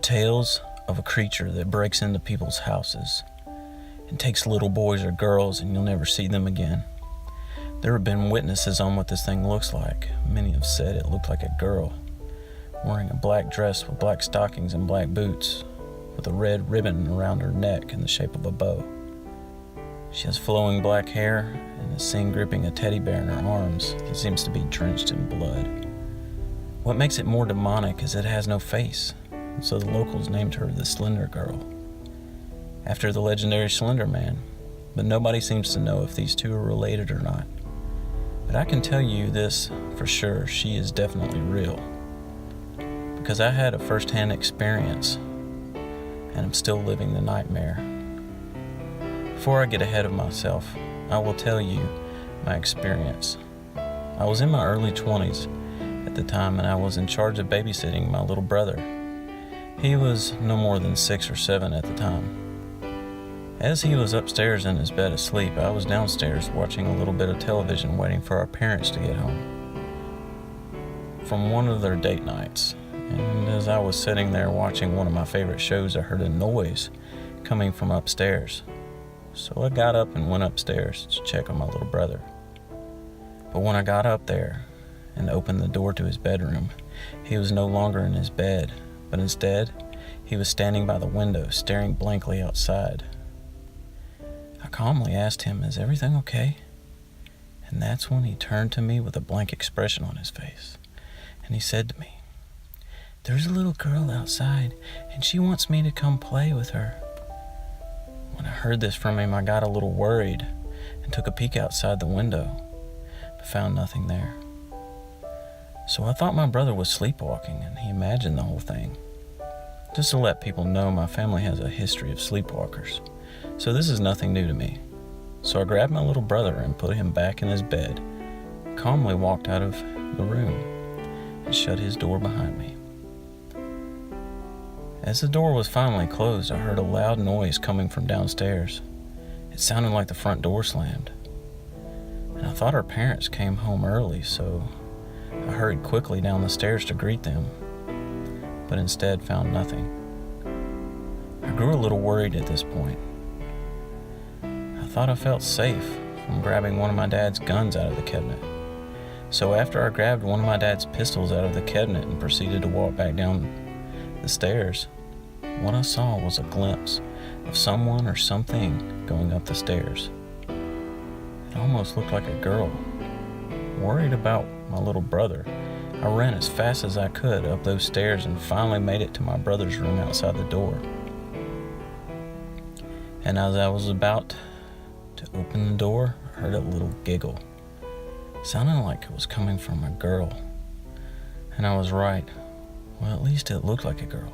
tales of a creature that breaks into people's houses and takes little boys or girls, and you'll never see them again. There have been witnesses on what this thing looks like. Many have said it looked like a girl, wearing a black dress with black stockings and black boots, with a red ribbon around her neck in the shape of a bow. She has flowing black hair and is seen gripping a teddy bear in her arms that seems to be drenched in blood. What makes it more demonic is it has no face, and so the locals named her the Slender Girl, after the legendary Slender Man, but nobody seems to know if these two are related or not. But I can tell you this for sure, she is definitely real, because I had a first-hand experience, and I'm still living the nightmare. Before I get ahead of myself, I will tell you my experience. I was in my early 20s at the time, and I was in charge of babysitting my little brother. He was no more than 6 or 7 at the time. As he was upstairs in his bed asleep, I was downstairs watching a little bit of television, waiting for our parents to get home from one of their date nights. And as I was sitting there watching one of my favorite shows, I heard a noise coming from upstairs. So I got up and went upstairs to check on my little brother. But when I got up there and opened the door to his bedroom, he was no longer in his bed, but instead, he was standing by the window, staring blankly outside. I calmly asked him, "Is everything okay?" And that's when he turned to me with a blank expression on his face. And he said to me, "There's a little girl outside, and she wants me to come play with her." When I heard this from him, I got a little worried and took a peek outside the window, but found nothing there. So I thought my brother was sleepwalking, and he imagined the whole thing. Just to let people know, my family has a history of sleepwalkers, so this is nothing new to me. So I grabbed my little brother and put him back in his bed, calmly walked out of the room, and shut his door behind me. As the door was finally closed, I heard a loud noise coming from downstairs. It sounded like the front door slammed. And I thought our parents came home early, so I hurried quickly down the stairs to greet them, but instead found nothing. I grew a little worried at this point. I thought I felt safe from grabbing one of my dad's guns out of the cabinet. So after I grabbed one of my dad's pistols out of the cabinet and proceeded to walk back down the stairs, what I saw was a glimpse of someone or something going up the stairs. It almost looked like a girl. Worried about my little brother, I ran as fast as I could up those stairs and finally made it to my brother's room outside the door. And as I was about to open the door, I heard a little giggle. Sounded like it was coming from a girl. And I was right. Well, at least it looked like a girl.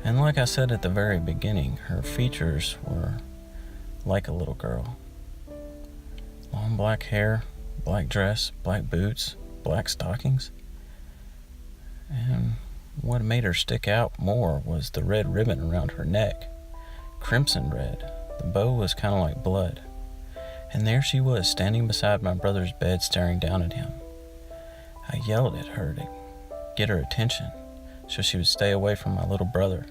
And like I said at the very beginning, her features were like a little girl. Long black hair, black dress, black boots, black stockings. And what made her stick out more was the red ribbon around her neck. Crimson red. The bow was kind of like blood. And there she was, standing beside my brother's bed, staring down at him. I yelled at her to get her attention so she would stay away from my little brother.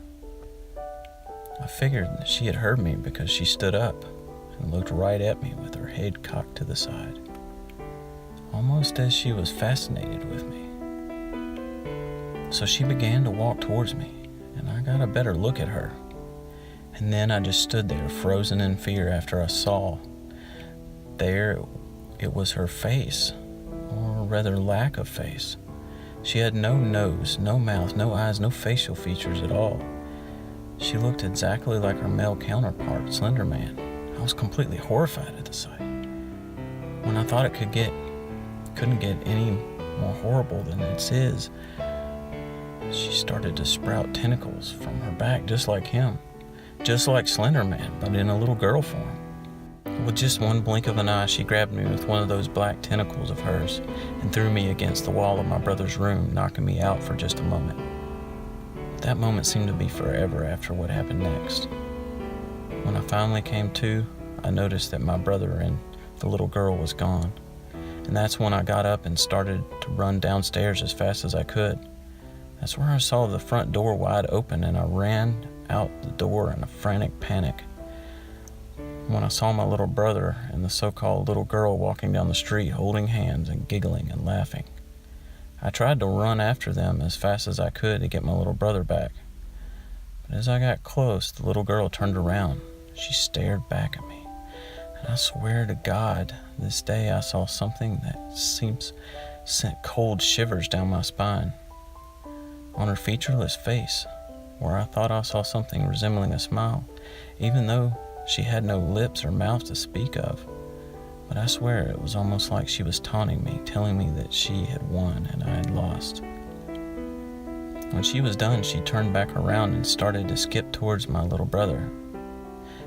I figured that she had heard me because she stood up and looked right at me with her head cocked to the side, almost as she was fascinated with me. So she began to walk towards me, and I got a better look at her. And then I just stood there, frozen in fear, after I saw there it was her face, or rather lack of face. She had no nose, no mouth, no eyes, no facial features at all. She looked exactly like her male counterpart, Slender Man. I was completely horrified at the sight. When I thought it couldn't get any more horrible than it is, she started to sprout tentacles from her back just like him. Just like Slender Man, but in a little girl form. With just one blink of an eye, she grabbed me with one of those black tentacles of hers and threw me against the wall of my brother's room, knocking me out for just a moment. That moment seemed to be forever after what happened next. When I finally came to, I noticed that my brother and the little girl was gone. And that's when I got up and started to run downstairs as fast as I could. That's where I saw the front door wide open, and I ran out the door in a frantic panic when I saw my little brother and the so-called little girl walking down the street holding hands and giggling and laughing. I tried to run after them as fast as I could to get my little brother back. But as I got close, the little girl turned around. She stared back at me. And I swear to God, this day I saw something that sent cold shivers down my spine. On her featureless face, where I thought I saw something resembling a smile, even though she had no lips or mouth to speak of. But I swear it was almost like she was taunting me, telling me that she had won and I had lost. When she was done, she turned back around and started to skip towards my little brother.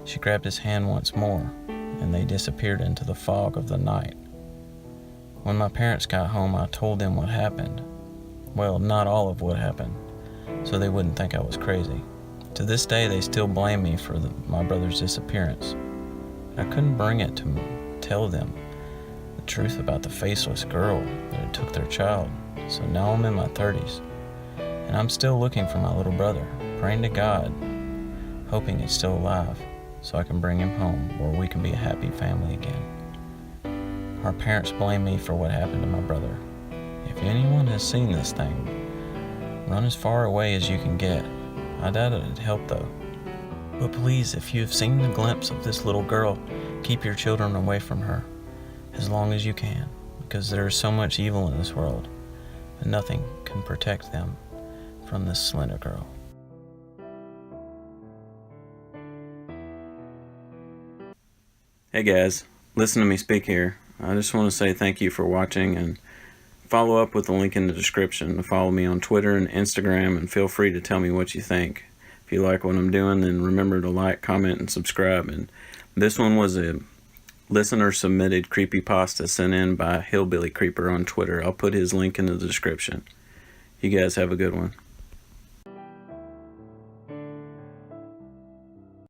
She grabbed his hand once more, and they disappeared into the fog of the night. When my parents got home, I told them what happened. Well, not all of what happened, so they wouldn't think I was crazy. To this day, they still blame me for my brother's disappearance. I couldn't bring it to tell them the truth about the faceless girl that had took their child. So now I'm in my 30s, and I'm still looking for my little brother, praying to God, hoping he's still alive, so I can bring him home where we can be a happy family again. Our parents blame me for what happened to my brother. If anyone has seen this thing, run as far away as you can get. I doubt it'd help though. But please, if you have seen a glimpse of this little girl, keep your children away from her as long as you can, because there is so much evil in this world, and nothing can protect them from this Slender girl. Hey guys, listen to me speak here. I just want to say thank you for watching, and follow up with the link in the description to follow me on Twitter and Instagram, and feel free to tell me what you think. If you like what I'm doing, then remember to like, comment, and subscribe. And this one was a listener-submitted creepypasta sent in by Hillbilly Creeper on Twitter. I'll put his link in the description. You guys have a good one.